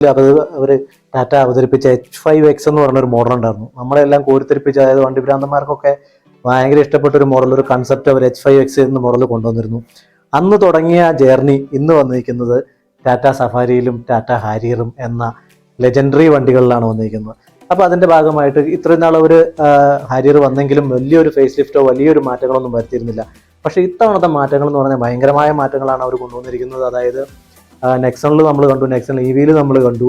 അത് അവർ ടാറ്റ അവതരിപ്പിച്ച H5X എന്ന് പറഞ്ഞൊരു മോഡൽ ഉണ്ടായിരുന്നു. നമ്മളെല്ലാം കോരിത്തെരിപ്പിച്ച, അതായത് വണ്ടി ഭ്രാന്തന്മാർക്കൊക്കെ ഭയങ്കര ഇഷ്ടപ്പെട്ട ഒരു മോഡൽ, ഒരു കൺസെപ്റ്റ് അവർ H5X എന്ന മോഡൽ കൊണ്ടുവന്നിരുന്നു. അന്ന് തുടങ്ങിയ ജേർണി ഇന്ന് വന്നിരിക്കുന്നത് ടാറ്റ സഫാരിയിലും ടാറ്റ ഹാരിയറും എന്ന ലെജൻഡറി വണ്ടികളിലാണ് വന്നിരിക്കുന്നത്. അപ്പോൾ അതിൻ്റെ ഭാഗമായിട്ട് ഇത്രയും നാൾ അവർ ഹാരിയർ വന്നെങ്കിലും വലിയൊരു ഫേസ് ലിഫ്റ്റോ വലിയൊരു മാറ്റങ്ങളൊന്നും വരുത്തിയിരുന്നില്ല. പക്ഷേ ഇത്തവണത്തെ മാറ്റങ്ങൾ എന്ന് പറഞ്ഞാൽ ഭയങ്കരമായ മാറ്റങ്ങളാണ് അവർ കൊണ്ടുവന്നിരിക്കുന്നത്. അതായത് നെക്സണിൽ നമ്മൾ കണ്ടു, നെക്സൺ EVയിൽ നമ്മൾ കണ്ടു,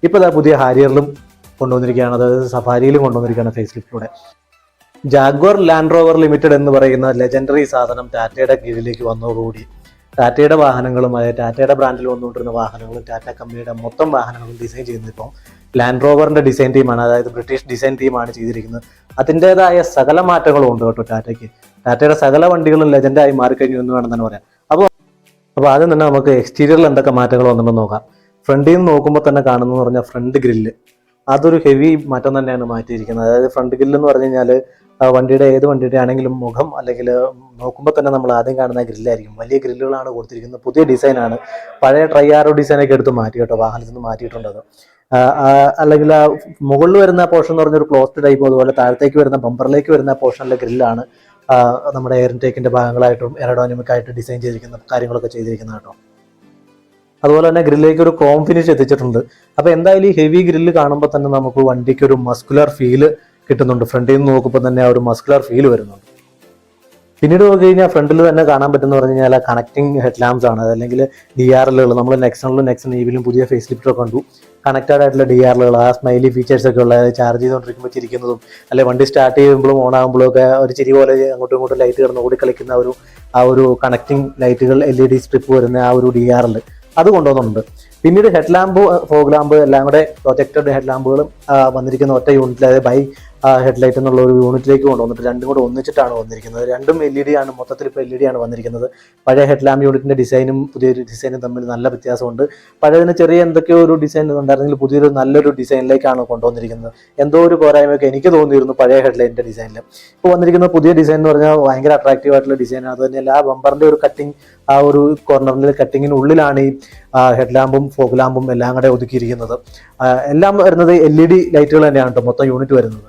ഇപ്പോൾ പുതിയ ഹാരിയറിലും കൊണ്ടുവന്നിരിക്കുകയാണ്, അതായത് സഫാരിയിലും കൊണ്ടുവന്നിരിക്കുകയാണ് ഫേസ് ലിഫ്റ്റിലൂടെ. ജാഗ്വർ ലാൻഡ് റോവർ ലിമിറ്റഡ് എന്ന് പറയുന്ന ലെജൻഡറി സാധനം ടാറ്റയുടെ കീഴിലേക്ക് വന്നതോടുകൂടി ടാറ്റയുടെ വാഹനങ്ങളും, അതായത് ടാറ്റയുടെ ബ്രാൻഡിൽ വന്നുകൊണ്ടിരുന്ന വാഹനങ്ങളും ടാറ്റ കമ്പനിയുടെ മൊത്തം വാഹനങ്ങളും ഡിസൈൻ ചെയ്യുന്നത് ഇപ്പോൾ ലാൻഡ് റോവറിൻ്റെ ഡിസൈൻ ടീമാണ്, അതായത് ബ്രിട്ടീഷ് ഡിസൈൻ ടീമാണ് ചെയ്തിരിക്കുന്നത്. അതിൻ്റേതായ സകല മാറ്റങ്ങളും ഉണ്ട് കേട്ടോ ടാറ്റയ്ക്ക്. ടാറ്റയുടെ സകല വണ്ടികളും ലെജൻഡായി മാറിക്കഴിഞ്ഞു എന്ന് വേണം തന്നെ പറയാം. അപ്പോൾ ആദ്യം തന്നെ നമുക്ക് എക്സ്റ്റീരിയറിൽ എന്തൊക്കെ മാറ്റങ്ങൾ വന്നിട്ടുണ്ടെന്ന് നോക്കാം. ഫ്രണ്ടിൽ നിന്ന് നോക്കുമ്പോൾ തന്നെ കാണുന്നതെന്ന് പറഞ്ഞാൽ ഫ്രണ്ട് ഗ്രില്ല്, അതൊരു ഹെവി മാറ്റം തന്നെയാണ് മാറ്റിയിരിക്കുന്നത്. അതായത് ഫ്രണ്ട് ഗ്രില്ല് എന്ന് പറഞ്ഞു കഴിഞ്ഞാൽ വണ്ടിയുടെ ഏത് വണ്ടിയുടെ ആണെങ്കിലും മുഖം അല്ലെങ്കിൽ നോക്കുമ്പോൾ തന്നെ നമ്മൾ ആദ്യം കാണുന്ന ഗ്രില്ലായിരിക്കും. വലിയ ഗ്രില്ലുകളാണ് കൊടുത്തിരിക്കുന്നത്. പുതിയ ഡിസൈനാണ്. പഴയ ട്രൈയാറോ ഡിസൈനൊക്കെ എടുത്ത് മാറ്റി കേട്ടോ, വാഹനത്തിൽ നിന്ന് മാറ്റിയിട്ടുണ്ട് അത്. അല്ലെങ്കിൽ മുകളിൽ വരുന്ന പോർഷൻ എന്ന് പറഞ്ഞൊരു ക്ലോസ്ഡ് ടൈപ്പ്, അതുപോലെ താഴത്തേക്ക് വരുന്ന ബമ്പറിലേക്ക് വരുന്ന പോർഷനിലെ ഗ്രില്ലാണ് നമ്മുടെ എയർ ഇൻടേക്കിൻ്റെ ഭാഗങ്ങളായിട്ടും എയറോഡൈനാമിക്കായിട്ട് ഡിസൈൻ ചെയ്തിരിക്കുന്ന കാര്യങ്ങളൊക്കെ ചെയ്തിരിക്കുന്നത് കേട്ടോ. അതുപോലെ തന്നെ ഗ്രില്ലിലേക്ക് ഒരു ക്രോം ഫിനിഷ് എത്തിച്ചിട്ടുണ്ട്. അപ്പോൾ എന്തായാലും ഈ ഹെവി ഗ്രില്ല് കാണുമ്പോൾ തന്നെ നമുക്ക് വണ്ടിക്ക് ഒരു മസ്കുലർ ഫീല് കിട്ടുന്നുണ്ട്. ഫ്രണ്ടിൽ നിന്ന് നോക്കുമ്പോൾ തന്നെ ആ ഒരു മസ്കുലർ ഫീൽ വരുന്നുണ്ട്. പിന്നീട് നോക്കി കഴിഞ്ഞാൽ ഫ്രണ്ടിൽ തന്നെ കാണാൻ പറ്റുന്ന പറഞ്ഞു കഴിഞ്ഞാൽ കണക്റ്റിംഗ് ഹെഡ് ലാംപ്സ് ആണ്, അതല്ലെങ്കിൽ DRLകൾ. നമ്മൾ നെക്സണിലും നെക്സൺ EVയിലും പുതിയ ഫേസ് ലിഫ്റ്റൊക്കെ കണ്ടു, കണക്റ്റഡ് ആയിട്ടുള്ള DRLകൾ, ആ സ്മൈലി ഫീച്ചേഴ്സൊക്കെ ഉള്ള, ചാർജ് ചെയ്തുകൊണ്ടിരിക്കുമ്പോൾ ചിരിക്കുന്നതും, അല്ലെങ്കിൽ വണ്ടി സ്റ്റാർട്ട് ചെയ്യുമ്പോഴും ഓൺ ആകുമ്പോഴും ഒക്കെ ഒരു ചിരി പോലെ അങ്ങോട്ടും ഇങ്ങോട്ടും ലൈറ്റ് കിടന്ന് ഓടിക്കളിക്കുന്ന ആ ഒരു കണക്റ്റിംഗ് ലൈറ്റുകൾ, LED സ്ട്രിപ്പ് വരുന്ന ആ ഒരു DRL അത് കൊണ്ടുവന്നുണ്ട്. പിന്നീട് ഹെഡ് ലാമ്പ്, ഫോഗ് ലാമ്പ് എല്ലാം കൂടെ പ്രൊജക്റ്റഡ് ഹെഡ് ലാമ്പുകളും വന്നിരിക്കുന്ന ഒറ്റ യൂണിറ്റിൽ, അതായത് ബൈ ഹെഡ്ലൈറ്റ് എന്നുള്ള ഒരു യൂണിറ്റിലേക്ക് കൊണ്ടുവന്നിട്ട് രണ്ടും കൂടെ ഒന്നിച്ചിട്ടാണ് വന്നിരിക്കുന്നത്. രണ്ടും LED ആണ്, മൊത്തത്തിൽ ഇപ്പോൾ LED ആണ് വന്നിരിക്കുന്നത്. പഴയ ഹെഡ് ലാമ്പ് യൂണിറ്റിൻ്റെ ഡിസൈനും പുതിയൊരു ഡിസൈനും തമ്മിൽ നല്ല വ്യത്യാസമുണ്ട്. പഴയതിന് ചെറിയ എന്തൊക്കെയോ ഒരു ഡിസൈൻ ഉണ്ടായിരുന്നെങ്കിൽ പുതിയൊരു നല്ലൊരു ഡിസൈനിലേക്കാണ് കൊണ്ടുവന്നിരിക്കുന്നത്. എന്തോ ഒരു പോരായ്മയൊക്കെ എനിക്ക് തോന്നിയിരുന്നു പഴയ ഹെഡ്ലൈറ്റിൻ്റെ ഡിസൈനിൽ. ഇപ്പോൾ വന്നിരിക്കുന്ന പുതിയ ഡിസൈൻ എന്ന് പറഞ്ഞാൽ ഭയങ്കര അട്രാക്റ്റീവ് ആയിട്ടുള്ള ഡിസൈനാണ്. അത് തന്നെയല്ല ആ ബമ്പറിൻ്റെ ഒരു കട്ടിങ്, ആ ഒരു കോർണറിൽ കട്ടിങ്ങിനുള്ളിലാണ് ഈ ഹെഡ് ലാമ്പും ഫോഗ് ലാമ്പും എല്ലാം കൂടെ ഒതുക്കിയിരിക്കുന്നത്. എല്ലാം വരുന്നത് LED ലൈറ്റുകൾ തന്നെയാണ് കേട്ടോ മൊത്തം യൂണിറ്റ് വരുന്നത്.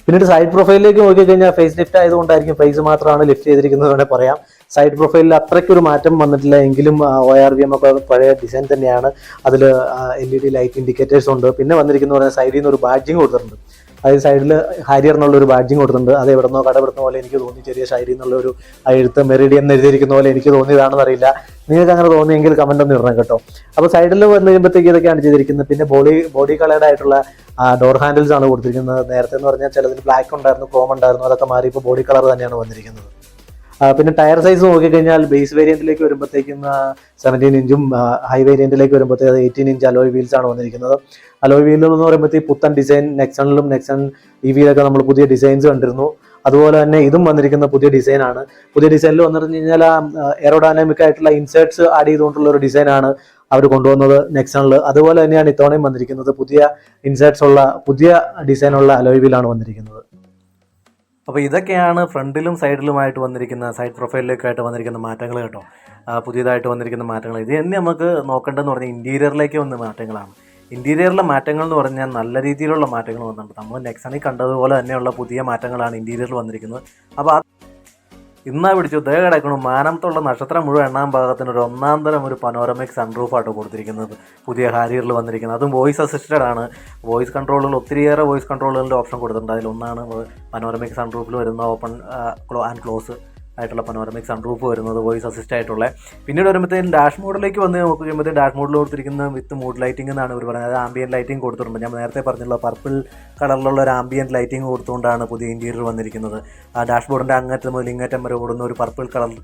പിന്നീട് സൈഡ് പ്രൊഫൈലിലേക്ക് നോക്കിക്കഴിഞ്ഞാൽ ഫേസ് ലിഫ്റ്റ് ആയതുകൊണ്ടായിരിക്കും ഫേസ് മാത്രമാണ് ലിഫ്റ്റ് ചെയ്തിരിക്കുന്നത് വേണേൽ പറയാം. സൈഡ് പ്രൊഫൈലിൽ അത്രയ്ക്കൊരു മാറ്റം വന്നിട്ടില്ല എങ്കിലും ORVM ഒക്കെ പഴയ ഡിസൈൻ തന്നെയാണ്. അതിൽ LED ലൈറ്റ് ഇൻഡിക്കേറ്റേഴ്സ് ഉണ്ട്. പിന്നെ വന്നിരിക്കുന്ന പറഞ്ഞാൽ സൈഡിൽ നിന്ന് ഒരു ബാഡ്ജിങ് കൊടുത്തിട്ടുണ്ട്. അതായത് സൈഡിൽ ഹാരിയർ എന്നുള്ളൊരു ബാഡ്ജിങ് കൊടുത്തിട്ടുണ്ട്. അത് എവിടെന്നോ കടപ്പെടുന്ന പോലെ എനിക്ക് തോന്നി. ചെറിയ ഷൈരി എന്നുള്ളൊരു എഴുത്ത് മെറിഡിയൻ എഴുതിയിരിക്കുന്ന പോലെ എനിക്ക് തോന്നിയതാണെന്ന് അറിയില്ല. നിങ്ങൾക്ക് അങ്ങനെ തോന്നിയെങ്കിൽ കമന്റ് ഒന്ന് ഇടണം കേട്ടോ. അപ്പോൾ സൈഡിൽ വന്നു കഴിയുമ്പോഴത്തേക്ക് ഇതൊക്കെയാണ് ചെയ്തിരിക്കുന്നത്. പിന്നെ ബോഡി കളേർഡ് ആയിട്ടുള്ള ഡോർ ഹാൻഡിൽസ് ആണ് കൊടുത്തിരിക്കുന്നത്. നേരത്തെ എന്ന് പറഞ്ഞാൽ ചിലതിന് ബ്ലാക്ക് ഉണ്ടായിരുന്നു, ക്രോം ഉണ്ടായിരുന്നു, അതൊക്കെ മാറി ഇപ്പോൾ ബോഡി കളർ തന്നെയാണ് വന്നിരിക്കുന്നത്. പിന്നെ ടയർ സൈസ് നോക്കിക്കഴിഞ്ഞാൽ ബേസ് വേരിയന്റിലേക്ക് വരുമ്പോഴത്തേക്കും 17 ഇഞ്ചും ഹൈ വേരിയന്റിലേക്ക് വരുമ്പോഴത്തേക്ക് 18 ഇഞ്ച് അലോയ് വീൽസ് ആണ് വന്നിരിക്കുന്നത്. അലോയ് വീൽ എന്ന് പറയുമ്പോഴത്തേക്ക് പുത്തൻ ഡിസൈൻ. നെക്സണിലും നെക്സൺ EVയിലൊക്കെ നമ്മൾ പുതിയ ഡിസൈൻസ് കണ്ടിരുന്നു. അതുപോലെ തന്നെ ഇതും വന്നിരിക്കുന്ന പുതിയ ഡിസൈനാണ്. പുതിയ ഡിസൈനിൽ വന്നിട്ട് കഴിഞ്ഞാൽ എയറോഡൈനാമിക് ആയിട്ടുള്ള ഇൻസേർട്സ് ആഡ് ചെയ്തുകൊണ്ടുള്ള ഒരു ഡിസൈനാണ് അവർ കൊണ്ടുവന്നത് നെക്സണിൽ. അതുപോലെ തന്നെയാണ് ഇത്തവണയും വന്നിരിക്കുന്നത്. പുതിയ ഇൻസേർട്സ് ഉള്ള പുതിയ ഡിസൈനുള്ള അലോയ് വീലാണ് വന്നിരിക്കുന്നത്. അപ്പോൾ ഇതൊക്കെയാണ് ഫ്രണ്ടിലും സൈഡിലുമായിട്ട് വന്നിരിക്കുന്ന, സൈഡ് പ്രൊഫൈലിലേക്കായിട്ട് വന്നിരിക്കുന്ന മാറ്റങ്ങൾ കേട്ടോ. പുതിയതായിട്ട് വന്നിരിക്കുന്ന മാറ്റങ്ങൾ. ഇത് തന്നെ നമുക്ക് നോക്കേണ്ടതെന്ന് പറഞ്ഞാൽ ഇൻറ്റീരിയറിലേക്ക് വന്ന മാറ്റങ്ങളാണ്. ഇൻറ്റീരിയറിലെ മാറ്റങ്ങൾ എന്ന് പറഞ്ഞാൽ നല്ല രീതിയിലുള്ള മാറ്റങ്ങൾ വന്നിട്ടുണ്ട്. നമ്മൾ നെക്സണിൽ കണ്ടതുപോലെ തന്നെയുള്ള പുതിയ മാറ്റങ്ങളാണ് ഇൻറ്റീരിയറിൽ വന്നിരിക്കുന്നത്. അപ്പോൾ ഇന്നാ പിടിച്ചു ദേ കിടക്കണം മാനത്തുള്ള നക്ഷത്രം മുഴുവൻ എണ്ണാൻ ഭാഗത്തിന് ഒരു ഒന്നാം തരം ഒരു പനോരമിക് സൺറൂഫാട്ടോ കൊടുത്തിരിക്കുന്നത് പുതിയ ഹാരിയറിൽ വന്നിരിക്കുന്നത്. അതും വോയിസ് അസിസ്റ്റഡ് ആണ്. വോയിസ് കൺട്രോളുകൾ ഒത്തിരിയേറെ വോയിസ് കൺട്രോളുകളുടെ ഓപ്ഷൻ കൊടുത്തിട്ടുണ്ട്. അതിലൊന്നാണ് പനോരമിക് സൺറൂഫിൽ വരുന്ന ഓപ്പൺ ആൻഡ് ക്ലോസ് ആയിട്ടുള്ള പനോരമിക് സൺറൂഫ് വരുന്നത്, വോയിസ് അസിസ്റ്റ് ആയിട്ടുള്ള. പിന്നീട് വരുമ്പോഴത്തേക്കും ഡാഷ് മോഡിലേക്ക് വന്ന് നോക്കി കഴിയുമ്പോഴത്തേക്കും ഡാഷ് മോഡിൽ കൊടുത്തിരിക്കുന്ന വിത്ത് മൂഡ് ലൈറ്റിംഗ് എന്നാണ് ഇവർ പറയുന്നത്. അത് ആംബിയൻ ലൈറ്റിംഗ് കൊടുത്തിട്ടുണ്ട്. ഞാൻ നേരത്തെ പറഞ്ഞുള്ള പർപ്പിൾ കളറിലുള്ള ഒരു ആംബിയൻ ലൈറ്റിംഗ് കൊടുത്തുകൊണ്ടാണ് പുതിയ ഇൻറ്റീരിയർ വന്നിരിക്കുന്നത്. ആ ഡാഷ് ബോർഡിൻ്റെ അങ്ങറ്റം മുതൽ ഇങ്ങറ്റം വരെ ഓടുന്ന ഒരു പർപ്പിൾ കളർ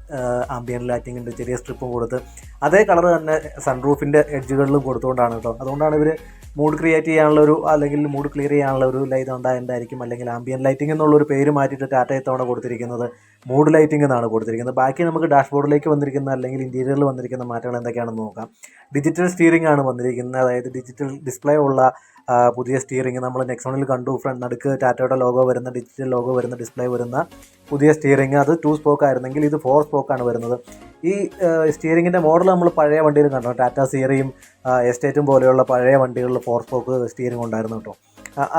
ആംബിയൻ ലൈറ്റിങ്ങിൻ്റെ ചെറിയ സ്ട്രിപ്പും കൊടുത്ത് അതേ കളർ തന്നെ സൺറൂഫിൻ്റെ എഡ്ജുകളിലും കൊടുത്തുകൊണ്ടാണ് കേട്ടോ. അതുകൊണ്ടാണ് ഇവർ മൂഡ് ക്രിയേറ്റ് ചെയ്യാനുള്ള ഒരു, അല്ലെങ്കിൽ മൂഡ് ക്ലിയർ ചെയ്യാനുള്ള ഒരു ലൈറ്റ് ഉണ്ടായതായിരിക്കും. അല്ലെങ്കിൽ ആംബിയൻ ലൈറ്റിംഗ് എന്നുള്ളൊരു പേര് മാറ്റിയിട്ട് ടാറ്റ ഇത്തവണ കൊടുത്തിരിക്കുന്നത് മൂഡ് ലൈറ്റിംഗ് എന്നാണ് കൊടുത്തിരിക്കുന്നത്. ബാക്കി നമുക്ക് ഡാഷ്ബോർഡിലേക്ക് വന്നിരിക്കുന്ന അല്ലെങ്കിൽ ഇൻറ്റീരിയറിൽ വന്നിരിക്കുന്ന മാറ്റങ്ങൾ എന്തൊക്കെയാണെന്ന് നോക്കാം. ഡിജിറ്റൽ സ്റ്റിയറിംഗ് ആണ് വന്നിരിക്കുന്നത്. അതായത് ഡിജിറ്റൽ ഡിസ്പ്ലേ ഉള്ള പുതിയ സ്റ്റിയറിംഗ് നമ്മൾ നെക്സോണിൽ കണ്ടു. ഫ്രണ്ട് നടുക്ക് ടാറ്റയുടെ ലോഗോ വരുന്ന, ഡിജിറ്റൽ ലോഗോ വരുന്ന ഡിസ്പ്ലേ വരുന്ന പുതിയ സ്റ്റിയറിംഗ്. അത് 2 സ്പോക്ക് ആയിരുന്നെങ്കിൽ ഇത് 4 സ്പോക്കാണ് വരുന്നത്. ഈ സ്റ്റിയറിങ്ങിൻ്റെ മോഡൽ നമ്മൾ പഴയ വണ്ടിയിൽ കണ്ടോ, ടാറ്റ സിയറിയും എസ്റ്റേറ്റും പോലെയുള്ള പഴയ വണ്ടികളിൽ 4 സ്പോക്ക് സ്റ്റിയറിംഗ് ഉണ്ടായിരുന്നു കേട്ടോ.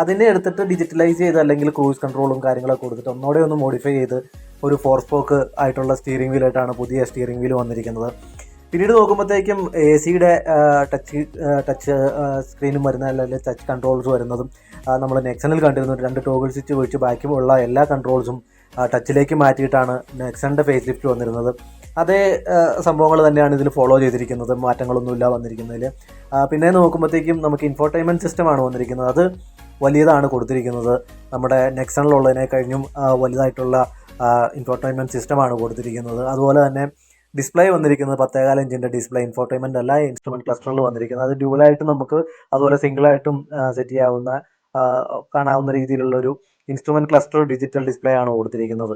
അതിനെ എടുത്തിട്ട് ഡിജിറ്റലൈസ് ചെയ്ത് അല്ലെങ്കിൽ ക്രൂസ് കൺട്രോളും കാര്യങ്ങളൊക്കെ കൊടുത്തിട്ട് ഒന്നോടെ ഒന്ന് മോഡിഫൈ ചെയ്ത് ഒരു 4 സ്പോക്ക് ആയിട്ടുള്ള സ്റ്റിയറിംഗ് വീലായിട്ടാണ് പുതിയ സ്റ്റിയറിംഗ് വീൽ വന്നിരിക്കുന്നത്. പിന്നീട് നോക്കുമ്പോഴത്തേക്കും AC-യുടെ ടച്ച് സ്ക്രീനും വരുന്ന അല്ലെങ്കിൽ ടച്ച് കൺട്രോൾസ് വരുന്നതും നമ്മൾ നെക്സണിൽ കണ്ടിരുന്നു. 2 ടോഗിൾ സ്വിച്ച് ഒഴിച്ച് ബാക്കിയുള്ള എല്ലാ കൺട്രോൾസും ടച്ചിലേക്ക് മാറ്റിയിട്ടാണ് നെക്സണിൻ്റെ ഫേസ് ലിഫ്റ്റ് വന്നിരുന്നത്. അതേ സംഭവങ്ങൾ തന്നെയാണ് ഇതിൽ ഫോളോ ചെയ്തിരിക്കുന്നത്, മാറ്റങ്ങളൊന്നുമില്ല വന്നിരിക്കുന്നതിൽ. പിന്നെ നോക്കുമ്പോഴത്തേക്കും നമുക്ക് ഇൻഫോർടൈൻമെൻറ്റ് സിസ്റ്റമാണ് വന്നിരിക്കുന്നത്. അത് വലിയതാണ് കൊടുത്തിരിക്കുന്നത്. നമ്മുടെ നെക്സണിലുള്ളതിനെ കഴിഞ്ഞും വലുതായിട്ടുള്ള ഇൻഫോർടൈൻമെൻറ്റ് സിസ്റ്റമാണ് കൊടുത്തിരിക്കുന്നത്. അതുപോലെ തന്നെ ഡിസ്പ്ലേ വന്നിരിക്കുന്നത് 10.4 ഇഞ്ചിൻ്റെ ഡിസ്പ്ലേ, ഇൻഫോർടൈൻമെൻറ്റ് അല്ല, ഇൻസ്ട്രുമെൻറ്റ് ക്ലസ്റ്ററിൽ വന്നിരിക്കുന്നത്. അത് ഡ്യുവലായിട്ട് നമുക്ക് അതുപോലെ സിംഗിളായിട്ടും സെറ്റ് ചെയ്യാവുന്ന കാണാവുന്ന രീതിയിലുള്ളൊരു ഇൻസ്ട്രുമെൻറ്റ് ക്ലസ്റ്റർ ഡിജിറ്റൽ ഡിസ്പ്ലേ ആണ് കൊടുത്തിരിക്കുന്നത്.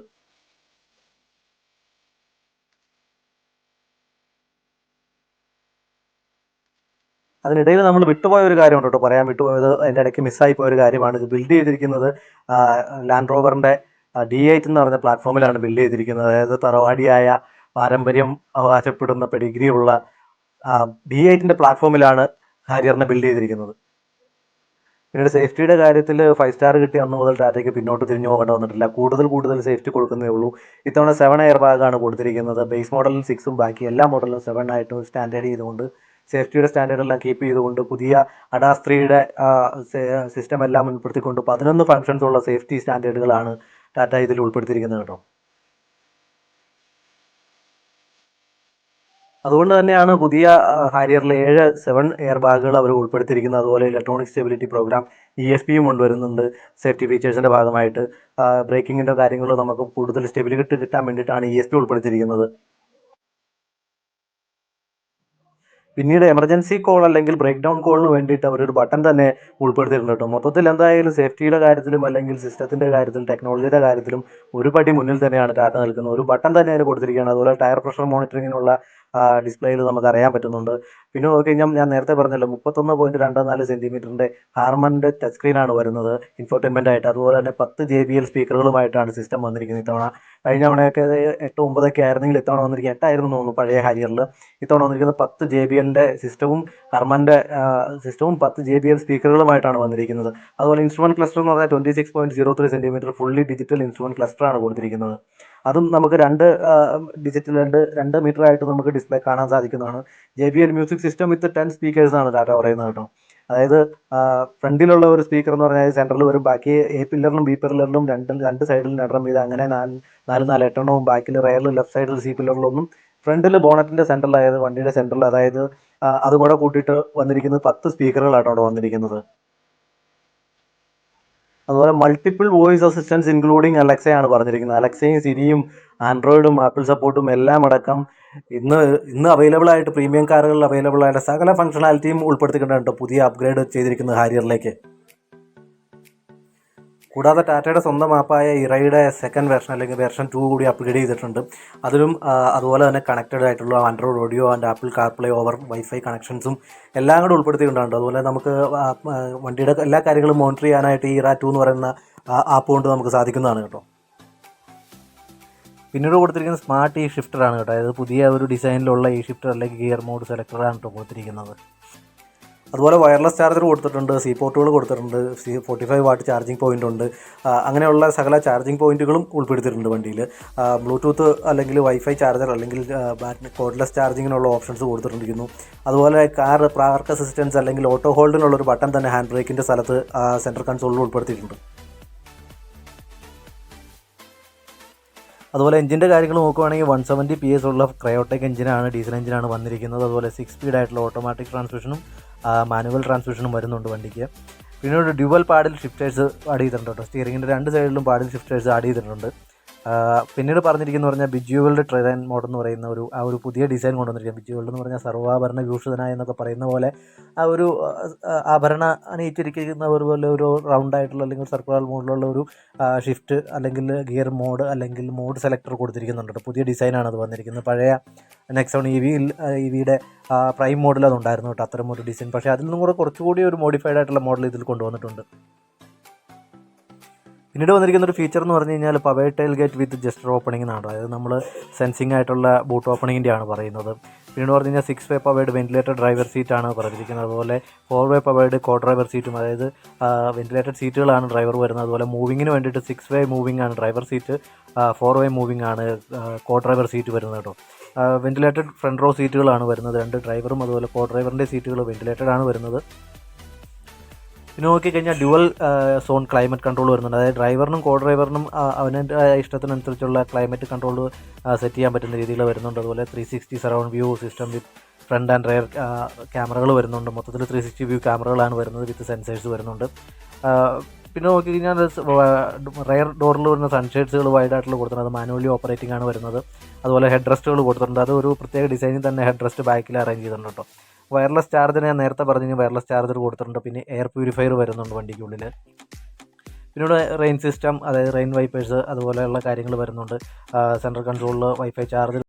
അതിനിടയിൽ നമ്മൾ വിട്ടുപോയ ഒരു കാര്യമുണ്ട് കേട്ടോ, പറയാൻ വിട്ടുപോയത്, അതിൻ്റെ ഇടയ്ക്ക് മിസ്സായി പോയ ഒരു കാര്യമാണ്. ഇത് ബിൽഡ് ചെയ്തിരിക്കുന്നത് ലാൻഡ് റോവറിൻ്റെ D8 എന്ന് പറഞ്ഞ പ്ലാറ്റ്ഫോമിലാണ് ബിൽഡ് ചെയ്തിരിക്കുന്നത്. അതായത് തറവാടിയായ പാരമ്പര്യം അവകാശപ്പെടുന്ന പെഡിഗ്രിയുള്ള D8ൻ്റെ പ്ലാറ്റ്ഫോമിലാണ് ഹാരിയറിനെ ബിൽഡ് ചെയ്തിരിക്കുന്നത്. പിന്നീട് സേഫ്റ്റിയുടെ കാര്യത്തിൽ 5 സ്റ്റാർ കിട്ടിയ അന്ന് മുതൽ ടാറ്റയ്ക്ക് പിന്നോട്ട് തിരിഞ്ഞു പോകേണ്ട വന്നിട്ടില്ല. കൂടുതൽ സേഫ്റ്റി കൊടുക്കുന്നേ ഉള്ളൂ. ഇത്തവണ 7 എയർ ബാഗാണ് കൊടുത്തിരിക്കുന്നത്. ബേസ് മോഡലിൽ 6ഉം ബാക്കി എല്ലാ മോഡലിലും 7 ആയിട്ട് സ്റ്റാൻഡേർഡ് ചെയ്തുകൊണ്ട്, സേഫ്റ്റിയുടെ സ്റ്റാൻഡേർഡെല്ലാം കീപ്പ് ചെയ്തുകൊണ്ട്, പുതിയ ADAS 3യുടെ സിസ്റ്റം എല്ലാം ഉൾപ്പെടുത്തിക്കൊണ്ട് 11 ഫങ്ഷൻസ് ഉള്ള സേഫ്റ്റി സ്റ്റാൻഡേർഡുകളാണ് ടാറ്റ ഇതിൽ ഉൾപ്പെടുത്തിയിരിക്കുന്നത് കേട്ടോ. അതുകൊണ്ട് തന്നെയാണ് പുതിയ ഹാരിയറിൽ 7 എയർ ബാഗുകൾ അവർ ഉൾപ്പെടുത്തിയിരിക്കുന്നത്. അതുപോലെ ഇലക്ട്രോണിക് സ്റ്റെബിലിറ്റി പ്രോഗ്രാം ESPയും കൊണ്ടുവരുന്നുണ്ട് സേഫ്റ്റി ഫീച്ചേഴ്സിൻ്റെ ഭാഗമായിട്ട്. ബ്രേക്കിങ്ങിൻ്റെ കാര്യങ്ങൾ നമുക്ക് കൂടുതൽ സ്റ്റെബിലിറ്റി കിട്ടാൻ വേണ്ടിയിട്ടാണ് ESP ഉൾപ്പെടുത്തിയിരിക്കുന്നത്. പിന്നീട് എമർജൻസി കോൾ അല്ലെങ്കിൽ ബ്രേക്ക് ഡൗൺ കോളിന് വേണ്ടിയിട്ട് അവരൊരു ബട്ടൺ തന്നെ ഉൾപ്പെടുത്തിയിട്ടുണ്ട് കേട്ടോ. മൊത്തത്തിൽ എന്തായാലും സേഫ്റ്റിയുടെ കാര്യത്തിലും അല്ലെങ്കിൽ സിസ്റ്റത്തിൻ്റെ കാര്യത്തിലും ടെക്നോളജിയുടെ കാര്യത്തിലും ഒരു പടി മുന്നിൽ തന്നെയാണ് ടാറ്റ നിൽക്കുന്നത്. ഒരു ബട്ടൺ തന്നെ അതിന് കൊടുത്തിരിക്കുകയാണ്. അതുപോലെ ടയർ പ്രഷർ മോണിറ്ററിങ്ങിനുള്ള ഡിസ്പ്ലേയിൽ നമുക്ക് അറിയാൻ പറ്റുന്നുണ്ട്. പിന്നെ നോക്കിക്കഴിഞ്ഞാൽ ഞാൻ നേരത്തെ പറഞ്ഞല്ലോ 31.24 സെൻറ്റിമീറ്ററിൻ്റെ ഹാർമൻ്റെ ടച്ച് സ്ക്രീനാണ് വരുന്നത് ഇൻഫോർടൈൻമെൻ്റ് ആയിട്ട്. അതുപോലെ തന്നെ 10 JBL സ്പീക്കറുകളുമായിട്ടാണ് സിസ്റ്റം വന്നിരിക്കുന്നത് ഇത്തവണ. കഴിഞ്ഞ തവണയൊക്കെ 8-9 ആയിരുന്നെങ്കിൽ ഇത്തവണ വന്നിരിക്കുന്നത് 8 ആയിരുന്നു തോന്നുന്നു പഴയ ഹാരിയറിൽ. ഇത്തവണ വന്നിരിക്കുന്നത് 10 JBLൻ്റെ സിസ്റ്റവും ഹർമൻ്റെ സിസ്റ്റവും 10 JBL സ്പീക്കറുകളുമായിട്ടാണ് വന്നിരിക്കുന്നത്. അതുപോലെ ഇൻസ്ട്രുമെൻറ്റ് ക്ലസ്റ്റർ എന്ന് പറഞ്ഞാൽ 26.03 സെൻറ്റിമീറ്റർ ഫുള്ളി ഡിജിറ്റൽ ഇൻസ്ട്രുമെൻറ്റ് ക്ലസ്റ്ററാണ് കൊടുത്തിരിക്കുന്നത്. അതും നമുക്ക് 2 മീറ്റർ ആയിട്ട് നമുക്ക് ഡിസ്പ്ലേ കാണാൻ സാധിക്കുന്നതാണ്. JBL മ്യൂസിക് സിസ്റ്റം വിത്ത് 10 സ്പീക്കേഴ്സാണ് ടാറ്റ പറയുന്നത് കേട്ടോ. അതായത് ഫ്രണ്ടിലുള്ള ഒരു സ്പീക്കർ എന്ന് പറഞ്ഞാൽ സെൻറ്ററിൽ വരും, ബാക്കി A പില്ലറിലും B പില്ലറിലും രണ്ട് സൈഡിലും 2 വീതം, അങ്ങനെ 4 8 ബാക്കിൽ റയറിൽ ലെഫ്റ്റ് സൈഡിൽ C പില്ലറിലൊന്നും, ഫ്രണ്ടിൽ ബോണറ്റിൻ്റെ സെൻറ്ററിൽ, അതായത് വണ്ടിയുടെ സെൻറ്ററിൽ, അതായത് അതുകൂടെ കൂട്ടിയിട്ട് വന്നിരിക്കുന്നത് 10 സ്പീക്കറുകളാണ് അവിടെ വന്നിരിക്കുന്നത്. അതുപോലെ മൾട്ടിപ്പിൾ വോയിസ് അസിസ്റ്റൻസ് ഇൻക്ലൂഡിങ് അലക്സയാണ് പറഞ്ഞിരിക്കുന്നത്. അലക്സയും സിരിയും ആൻഡ്രോയിഡും ആപ്പിൾ സപ്പോർട്ടും എല്ലാം അടക്കം ഇന്ന് അവൈലബിൾ ആയിട്ട് പ്രീമിയം കാറുകളിൽ അവൈലബിൾ ആയിട്ട് സകല ഫംഗ്ഷനാലിറ്റിയും ഉൾപ്പെടുത്തിക്കൊണ്ടാണ് പുതിയ അപ്ഗ്രേഡ് ചെയ്തിരിക്കുന്നത് ഹാരിയറിലേക്ക്. കൂടാതെ ടാറ്റയുടെ സ്വന്തം ആപ്പായ ഇറയുടെ സെക്കൻഡ് വെർഷൻ അല്ലെങ്കിൽ വെർഷൻ 2 കൂടി അപ്ഗ്രേഡ് ചെയ്തിട്ടുണ്ട്. അതിലും അതുപോലെ തന്നെ കണക്റ്റഡ് ആയിട്ടുള്ള Android audio and Apple CarPlay over WiFi കണക്ഷൻസും എല്ലാം കൂടെ ഉൾപ്പെടുത്തിയിട്ടുണ്ട്. അതുപോലെ നമുക്ക് വണ്ടിയുടെ എല്ലാ കാര്യങ്ങളും മോണിറ്റർ ചെയ്യാനായിട്ട് ഈ ഇറ 2 എന്ന് പറയുന്ന ആപ്പ് കൊണ്ട് നമുക്ക് സാധിക്കുന്നതാണ് കേട്ടോ. പിന്നീട് കൊടുത്തിരിക്കുന്നത് സ്മാർട്ട് ഈ ഷിഫ്റ്ററാണ് കേട്ടോ. അതായത് പുതിയ ഒരു ഡിസൈനിലുള്ള ഈ ഷിഫ്റ്റർ അല്ലെങ്കിൽ ഗിയർ മോഡ് സെലക്ടറാണ് കേട്ടോ കൊടുത്തിരിക്കുന്നത്. അതുപോലെ വയർലെസ് ചാർജർ കൊടുത്തിട്ടുണ്ട്, സി പോർട്ടുകൾ കൊടുത്തിട്ടുണ്ട്, 45 വാട്ട് ചാർജിങ് പോയിൻ്റ് ഉണ്ട്. അങ്ങനെയുള്ള സകല ചാർജിങ് പോയിന്റുകളും ഉൾപ്പെടുത്തിയിട്ടുണ്ട് വണ്ടിയിൽ. ബ്ലൂടൂത്ത് അല്ലെങ്കിൽ വൈഫൈ ചാർജർ അല്ലെങ്കിൽ കോഡ്ലെസ് ചാർജിങ്ങിനുള്ള ഓപ്ഷൻസ് കൊടുത്തിട്ടിരിക്കുന്നു. അതുപോലെ പാർക്ക് അസിസ്റ്റൻസ് അല്ലെങ്കിൽ ഓട്ടോ ഹോൾഡിനുള്ളൊരു ബട്ടൺ തന്നെ ഹാൻഡ് ബ്രേക്കിൻ്റെ സ്ഥലത്ത് സെൻട്രൽ കൺസോളിൽ ഉൾപ്പെടുത്തിയിട്ടുണ്ട്. അതുപോലെ എഞ്ചിൻ്റെ കാര്യങ്ങൾ നോക്കുകയാണെങ്കിൽ 170 PS ഉള്ള ക്രയോടെക് എഞ്ചിനാണ്, ഡീസൽ എഞ്ചിനാണ് വന്നിരിക്കുന്നത്. അതുപോലെ 6 സ്പീഡായിട്ടുള്ള ഓട്ടോമാറ്റിക് ട്രാൻസ്മിഷനും മാനുവൽ ട്രാൻസ്മിഷനും വരുന്നുണ്ട് വണ്ടിക്ക്. പിന്നെ ഒരു ഡ്യുവൽ പാഡിൽ ഷിഫ്റ്റേഴ്സ് ആഡ് ചെയ്തിട്ടുണ്ട് കേട്ടോ. സ്റ്റിയറിങ്ങിൻ്റെ 2 സൈഡിലും പാഡിൽ ഷിഫ്റ്റേഴ്സ് ആഡ് ചെയ്തിട്ടുണ്ട്. പിന്നീട് പറഞ്ഞിരിക്കുന്നത് പറഞ്ഞാൽ ബിജുവൽഡ് ട്രെയിൻ മോഡ് എന്ന് പറയുന്ന ഒരു പുതിയ ഡിസൈൻ കൊണ്ടുവന്നിരിക്കുക. ബിജുവൽഡ് എന്ന് പറഞ്ഞാൽ സർവാഭരണ ഭൂഷിതനായ എന്നൊക്കെ പറയുന്ന പോലെ ആ ഒരു ആഭരണ അണിയിച്ചിരിക്കുന്ന പോലെ ഒരു റൗണ്ട് ആയിട്ടുള്ള അല്ലെങ്കിൽ സർക്കുലർ മോഡിലുള്ള ഒരു ഷിഫ്റ്റ് അല്ലെങ്കിൽ ഗിയർ മോഡ് അല്ലെങ്കിൽ മോഡ് സെലക്ടർ കൊടുത്തിരിക്കുന്നുണ്ട്. പുതിയ ഡിസൈനാണ് അത് വന്നിരിക്കുന്നത്. പഴയ നെക്സോൺ EVയുടെ പ്രൈം മോഡൽ അതുണ്ടായിരുന്നു കേട്ടോ, അത്തരം ഒരു ഡിസൈൻ. പക്ഷേ അതിൽ നിന്നും കൂടെ കുറച്ചുകൂടി ഒരു മോഡിഫൈഡ് ആയിട്ടുള്ള മോഡൽ ഇതിൽ കൊണ്ടുവന്നിട്ടുണ്ട്. പിന്നീട് വന്നിരിക്കുന്ന ഒരു ഫീച്ചർ എന്ന് പറഞ്ഞു കഴിഞ്ഞാൽ പവർ ടൈൽ ഗേറ്റ് വിത്ത് ജസ്റ്റർ ഓപ്പണിംഗ് എന്നാണ്. അതായത് നമ്മൾ സെൻസിങ് ആയിട്ടുള്ള ബൂട്ട് ഓപ്പണിങ്ങിൻ്റെ ആണ് പറയുന്നത്. പിന്നീട് പറഞ്ഞു കഴിഞ്ഞാൽ 6 വേ പവേർഡ് വെന്റിലേറ്റഡ് ഡ്രൈവർ സീറ്റാണ് പറഞ്ഞിരിക്കുന്നത്. അതുപോലെ 4 വേ പവേർഡ് കോ ഡ്രൈവർ സീറ്റും, അതായത് വെന്റിലേറ്റഡ് സീറ്റുകളാണ് ഡ്രൈവർ വരുന്നത്. അതുപോലെ മൂവിങ്ങിന് വേണ്ടിയിട്ട് 6 വേ മൂവിംഗ് ആണ് ഡ്രൈവർ സീറ്റ്, 4 വേ മൂവിംഗ് ആണ് കോ ഡ്രൈവർ സീറ്റ് വരുന്നത് കേട്ടോ. വെന്റിലേറ്റഡ് ഫ്രണ്ട് റോ സീറ്റുകളാണ് വരുന്നത്. 2 ഡ്രൈവറും അതുപോലെ കോ ഡ്രൈവറിൻ്റെ സീറ്റുകൾ വെന്റിലേറ്റഡ് ആണ് വരുന്നത്. പിന്നെ നോക്കിക്കഴിഞ്ഞാൽ ഡ്യുവൽ സോൺ ക്ലൈമറ്റ് കൺട്രോൾ വരുന്നുണ്ട്. അതായത് ഡ്രൈവറിനും കോ ഡ്രൈവറിനും അവൻ്റെ ഇഷ്ടത്തിനനുസരിച്ചുള്ള ക്ലൈമറ്റ് കൺട്രോൾ സെറ്റ് ചെയ്യാൻ പറ്റുന്ന രീതിയിൽ വരുന്നുണ്ട്. അതുപോലെ 360 surround view system with front and rear ക്യാമറകൾ വരുന്നുണ്ട്. മൊത്തത്തിൽ 360 വ്യൂ ക്യാമറകളാണ് വരുന്നത്, വിത്ത് സെൻസേഴ്സ് വരുന്നുണ്ട്. പിന്നെ നോക്കിക്കഴിഞ്ഞാൽ റെയർ ഡോറിൽ വരുന്ന സൺഷെയ്ഡ്സുകൾ വൈഡായിട്ടുള്ള കൊടുത്തിട്ടുണ്ട്. അത് മാനുവലി ഓപ്പറേറ്റിംഗ് ആണ് വരുന്നത്. അതുപോലെ ഹെഡ് റെസ്റ്റുകൾ കൊടുത്തിട്ടുണ്ട്. അത് ഒരു പ്രത്യേക ഡിസൈനിൽ തന്നെ ഹെഡ് റെസ്റ്റ് ബാക്കിൽ അറേഞ്ച് ചെയ്തിട്ടുണ്ട് കേട്ടോ. വയർലെസ് ചാർജർ ഞാൻ നേരത്തെ പറഞ്ഞു, വയർലെസ് ചാർജർ കൊടുത്തിട്ടുണ്ട്. പിന്നെ എയർ പ്യൂരിഫയർ വരുന്നുണ്ട് വണ്ടിക്കുള്ളിൽ. പിന്നീട് റെയിൻ സിസ്റ്റം, അതായത് റെയിൻ വൈപ്പേഴ്സ് അതുപോലെയുള്ള കാര്യങ്ങൾ വരുന്നുണ്ട്. സെൻട്രൽ കൺട്രോളിൽ വൈഫൈ ചാർജർ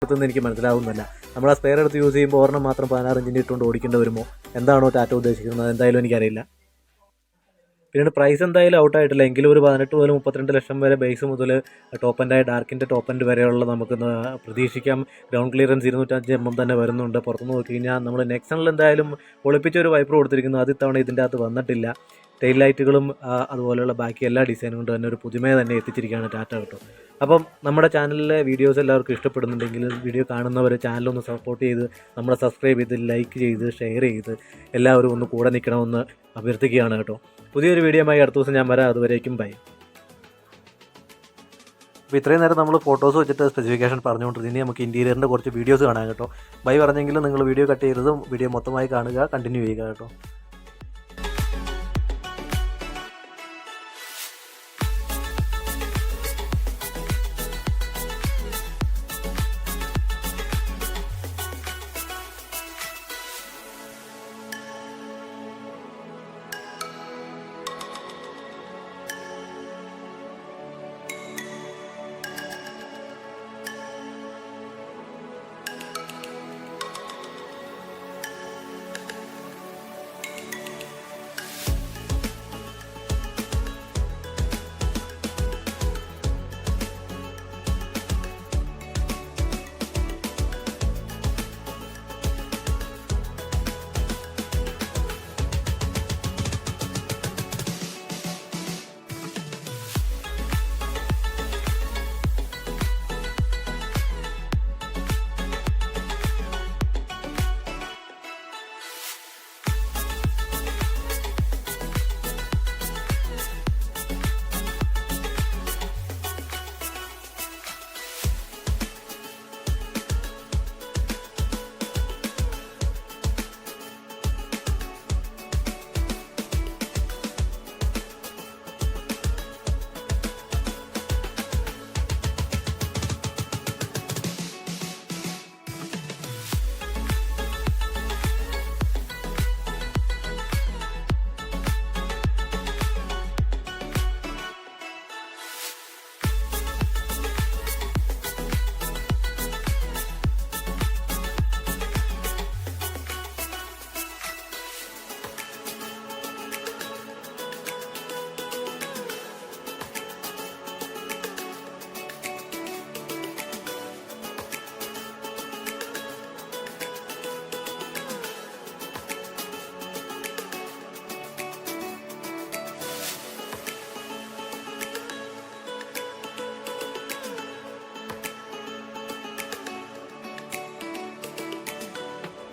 ൊന്നും എനിക്ക് മനസ്സിലാവുന്നില്ല. നമ്മൾ ആ സ്പെയർ എടുത്ത് യൂസ് ചെയ്യുമ്പോൾ ഒരെണ്ണം മാത്രം 16 ഇഞ്ചിൻ്റെ ഇട്ടുകൊണ്ട് ഓടിക്കേണ്ടി വരുമോ? എന്താണോ ടാറ്റ ഉദ്ദേശിക്കുന്നത് എന്തായാലും എനിക്കറിയില്ല. പിന്നീട് പ്രൈസ് എന്തായാലും ഔട്ടായിട്ടില്ല, എങ്കിലും ഒരു 18 മുതൽ 32 ലക്ഷം വരെ ബേസ് മുതൽ ടോപ്പ് എൻഡായ ഡാർക്കിൻ്റെ ടോപ്പ് എൻഡ് വരെയുള്ള നമുക്ക് പ്രതീക്ഷിക്കാം. ഗ്രൗണ്ട് ക്ലിയറൻസ് 205 mm തന്നെ വരുന്നുണ്ട്. പുറത്തുനിന്ന് നോക്കി കഴിഞ്ഞാൽ നമ്മൾ നെക്സണിൽ എന്തായാലും ഒളിപ്പിച്ചൊരു വൈപ്പർ കൊടുത്തിരിക്കുന്നു. അത് ഇത്തവണ ഇതിൻ്റെ അകത്ത് വന്നിട്ടില്ല. ടെയിൽ ലൈറ്റുകളും അതുപോലെയുള്ള ബാക്കി എല്ലാ ഡിസൈനും കൊണ്ട് തന്നെ ഒരു പുതുമയെ തന്നെ എത്തിച്ചിരിക്കുകയാണ് ടാറ്റ കേട്ടോ. അപ്പം നമ്മുടെ ചാനലിലെ വീഡിയോസ് എല്ലാവർക്കും ഇഷ്ടപ്പെടുന്നുണ്ടെങ്കിൽ വീഡിയോ കാണുന്നവർ ചാനലൊന്ന് സപ്പോർട്ട് ചെയ്ത് നമ്മളെ സബ്സ്ക്രൈബ് ചെയ്ത് ലൈക്ക് ചെയ്ത് ഷെയർ ചെയ്ത് എല്ലാവരും ഒന്ന് കൂടെ നിൽക്കണമെന്ന് അഭ്യർത്ഥിക്കുകയാണ് കേട്ടോ. പുതിയൊരു വീഡിയോയുമായി അടുത്ത ദിവസം ഞാൻ വരാം. അതുവരേക്കും ബൈ. അപ്പോൾ ഇത്രയും നേരം നമ്മൾ ഫോട്ടോസ് വെച്ചിട്ട് സ്പെസിഫിക്കേഷൻ പറഞ്ഞുകൊണ്ടിരുന്നത്. ഇനി നമുക്ക് ഇൻറ്റീരിയറിൻ്റെ കുറച്ച് വീഡിയോസ് കാണാം കേട്ടോ. ബൈ പറഞ്ഞെങ്കിലും നിങ്ങൾ വീഡിയോ കട്ട് ചെയ്തതും വീഡിയോ മൊത്തമായി കാണുക, കണ്ടിന്യൂ ചെയ്യുക കേട്ടോ.